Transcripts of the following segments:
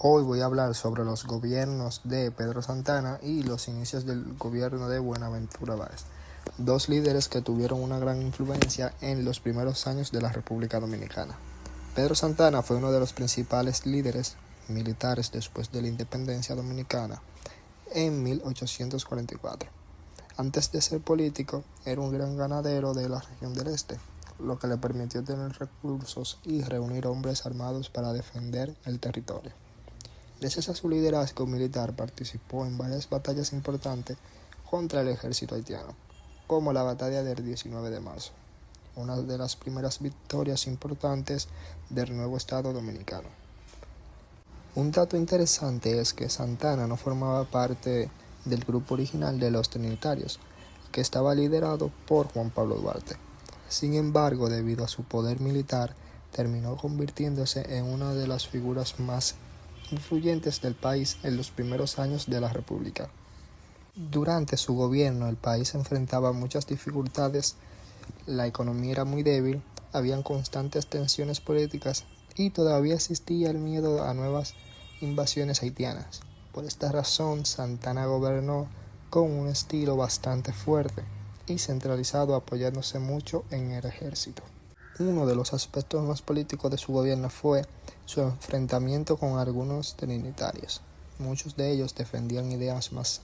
Hoy voy a hablar sobre los gobiernos de Pedro Santana y los inicios del gobierno de Buenaventura Báez, dos líderes que tuvieron una gran influencia en los primeros años de la República Dominicana. Pedro Santana fue uno de los principales líderes militares después de la independencia dominicana en 1844. Antes de ser político, era un gran ganadero de la región del este, lo que le permitió tener recursos y reunir hombres armados para defender el territorio. Gracias a su liderazgo militar participó en varias batallas importantes contra el ejército haitiano, como la batalla del 19 de marzo, una de las primeras victorias importantes del nuevo Estado dominicano. Un dato interesante es que Santana no formaba parte del grupo original de los trinitarios, que estaba liderado por Juan Pablo Duarte. Sin embargo, debido a su poder militar, terminó convirtiéndose en una de las figuras más influyentes del país en los primeros años de la República. Durante su gobierno, el país enfrentaba muchas dificultades, la economía era muy débil, habían constantes tensiones políticas y todavía existía el miedo a nuevas invasiones haitianas. Por esta razón, Santana gobernó con un estilo bastante fuerte y centralizado, apoyándose mucho en el ejército. Uno de los aspectos más políticos de su gobierno fue su enfrentamiento con algunos trinitarios. Muchos de ellos defendían ideas más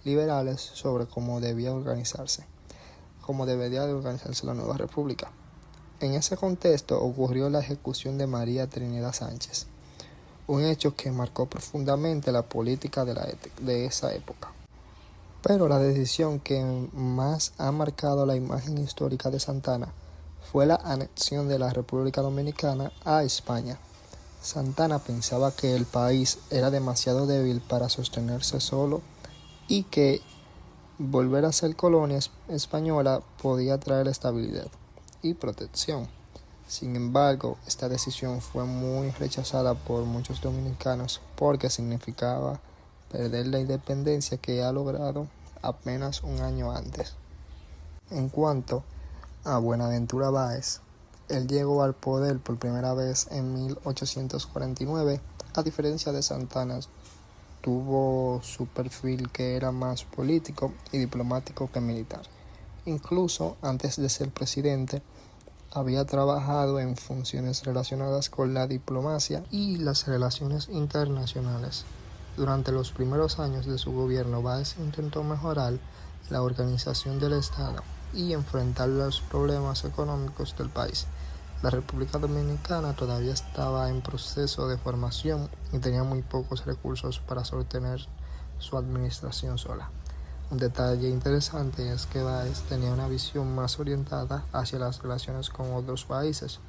liberales sobre cómo debería de organizarse la nueva república. En ese contexto ocurrió la ejecución de María Trinidad Sánchez, un hecho que marcó profundamente la política de esa época. Pero la decisión que más ha marcado la imagen histórica de Santana fue la anexión de la República Dominicana a España. Santana pensaba que el país era demasiado débil para sostenerse solo y que volver a ser colonia española podía traer estabilidad y protección. Sin embargo, esta decisión fue muy rechazada por muchos dominicanos porque significaba perder la independencia que ha logrado apenas un año antes. En cuanto a Buenaventura Báez, él llegó al poder por primera vez en 1849. A diferencia de Santana, tuvo su perfil que era más político y diplomático que militar. Incluso antes de ser presidente, había trabajado en funciones relacionadas con la diplomacia y las relaciones internacionales. Durante los primeros años de su gobierno, Báez intentó mejorar la organización del Estado y enfrentar los problemas económicos del país. La República Dominicana todavía estaba en proceso de formación y tenía muy pocos recursos para sostener su administración sola. Un detalle interesante es que Báez tenía una visión más orientada hacia las relaciones con otros países.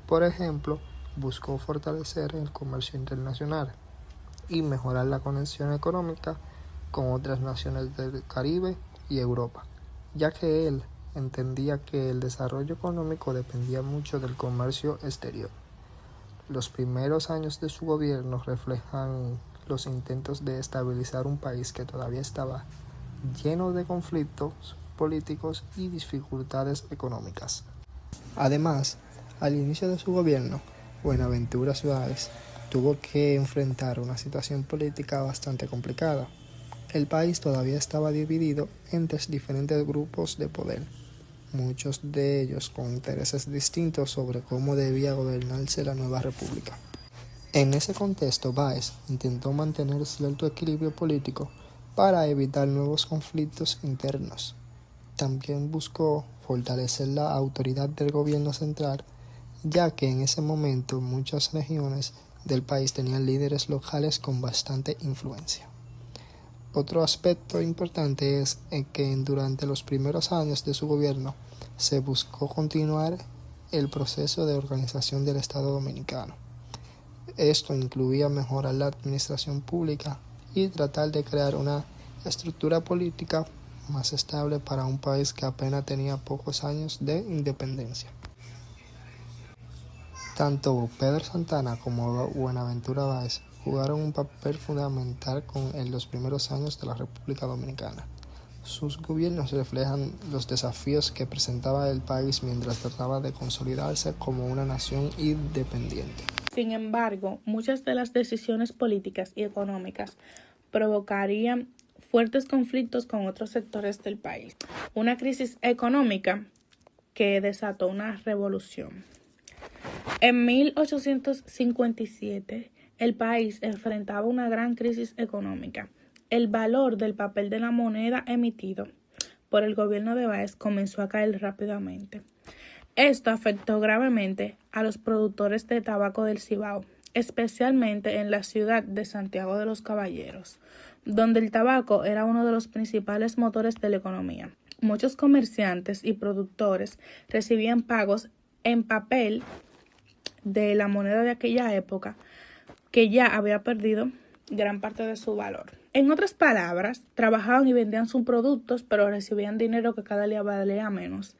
Por ejemplo, buscó fortalecer el comercio internacional y mejorar la conexión económica con otras naciones del Caribe y Europa, ya que él entendía que el desarrollo económico dependía mucho del comercio exterior. Los primeros años de su gobierno reflejan los intentos de estabilizar un país que todavía estaba lleno de conflictos políticos y dificultades económicas. Además, al inicio de su gobierno, Buenaventura Báez tuvo que enfrentar una situación política bastante complicada. El país todavía estaba dividido entre diferentes grupos de poder, muchos de ellos con intereses distintos sobre cómo debía gobernarse la nueva república. En ese contexto, Báez intentó mantener cierto equilibrio político para evitar nuevos conflictos internos. También buscó fortalecer la autoridad del gobierno central, ya que en ese momento muchas regiones del país tenían líderes locales con bastante influencia. Otro aspecto importante es que durante los primeros años de su gobierno se buscó continuar el proceso de organización del Estado dominicano. Esto incluía mejorar la administración pública y tratar de crear una estructura política más estable para un país que apenas tenía pocos años de independencia. Tanto Pedro Santana como Buenaventura Báez jugaron un papel fundamental en los primeros años de la República Dominicana. Sus gobiernos reflejan los desafíos que presentaba el país mientras trataba de consolidarse como una nación independiente. Sin embargo, muchas de las decisiones políticas y económicas provocarían fuertes conflictos con otros sectores del país. Una crisis económica que desató una revolución. En 1857, el país enfrentaba una gran crisis económica. El valor del papel de la moneda emitido por el gobierno de Báez comenzó a caer rápidamente. Esto afectó gravemente a los productores de tabaco del Cibao, especialmente en la ciudad de Santiago de los Caballeros, donde el tabaco era uno de los principales motores de la economía. Muchos comerciantes y productores recibían pagos en papel de la moneda de aquella época, que ya había perdido gran parte de su valor. En otras palabras, trabajaban y vendían sus productos, pero recibían dinero que cada día valía menos.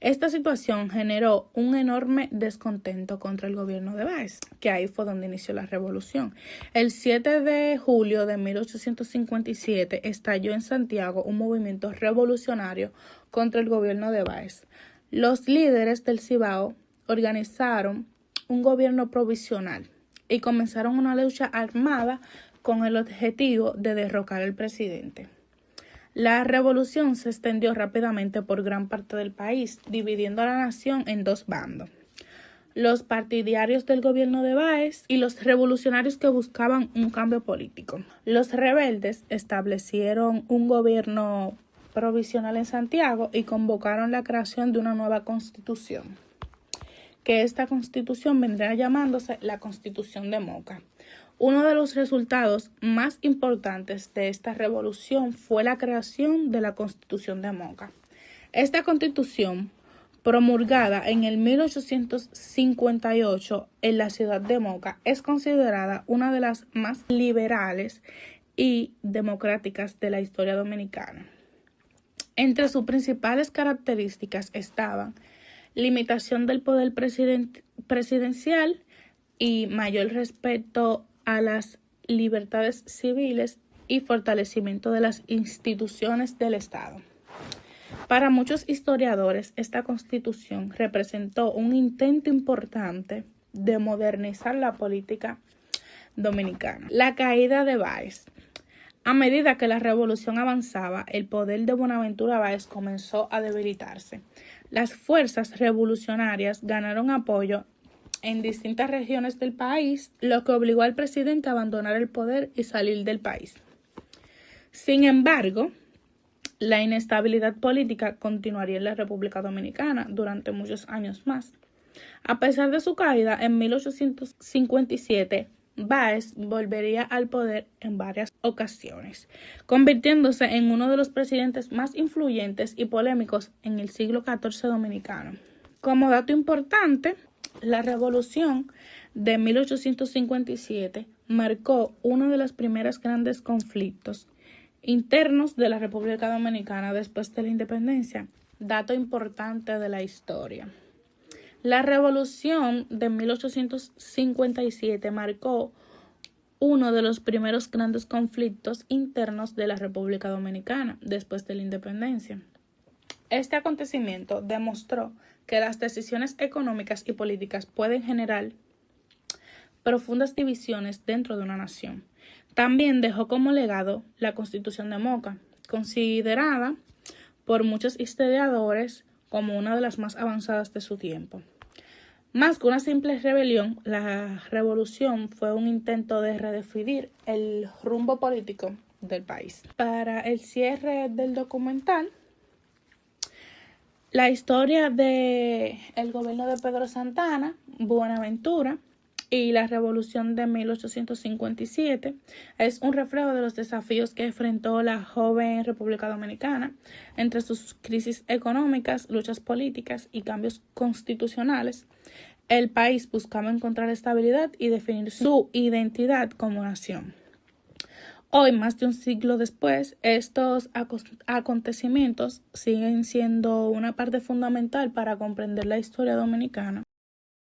Esta situación generó un enorme descontento contra el gobierno de Báez, que ahí fue donde inició la revolución. El 7 de julio de 1857 estalló en Santiago un movimiento revolucionario contra el gobierno de Báez. Los líderes del Cibao organizaron un gobierno provisional y comenzaron una lucha armada con el objetivo de derrocar al presidente. La revolución se extendió rápidamente por gran parte del país, dividiendo a la nación en dos bandos: los partidarios del gobierno de Báez y los revolucionarios que buscaban un cambio político. Los rebeldes establecieron un gobierno provisional en Santiago y convocaron la creación de una nueva constitución, que esta constitución vendría llamándose la Constitución de Moca. Uno de los resultados más importantes de esta revolución fue la creación de la Constitución de Moca. Esta constitución, promulgada en el 1858 en la ciudad de Moca, es considerada una de las más liberales y democráticas de la historia dominicana. Entre sus principales características estaban limitación del poder presidencial y mayor respeto a las libertades civiles y fortalecimiento de las instituciones del Estado. Para muchos historiadores, esta constitución representó un intento importante de modernizar la política dominicana. La caída de Báez. A medida que la revolución avanzaba, el poder de Buenaventura Báez comenzó a debilitarse. Las fuerzas revolucionarias ganaron apoyo en distintas regiones del país, lo que obligó al presidente a abandonar el poder y salir del país. Sin embargo, la inestabilidad política continuaría en la República Dominicana durante muchos años más. A pesar de su caída, en 1857, Báez volvería al poder en varias ocasiones, convirtiéndose en uno de los presidentes más influyentes y polémicos en el siglo XIV dominicano. Como dato importante, la revolución de 1857 marcó uno de los primeros grandes conflictos internos de la República Dominicana después de la independencia. Dato importante de la historia. La revolución de 1857 marcó uno de los primeros grandes conflictos internos de la República Dominicana después de la independencia. Este acontecimiento demostró que las decisiones económicas y políticas pueden generar profundas divisiones dentro de una nación. También dejó como legado la Constitución de Moca, considerada por muchos historiadores como una de las más avanzadas de su tiempo. Más que una simple rebelión, la revolución fue un intento de redefinir el rumbo político del país. Para el cierre del documental, la historia del gobierno de Pedro Santana, Buenaventura y la revolución de 1857 es un reflejo de los desafíos que enfrentó la joven República Dominicana entre sus crisis económicas, luchas políticas y cambios constitucionales. El país buscaba encontrar estabilidad y definir su identidad como nación. Hoy, más de un siglo después, estos acontecimientos siguen siendo una parte fundamental para comprender la historia dominicana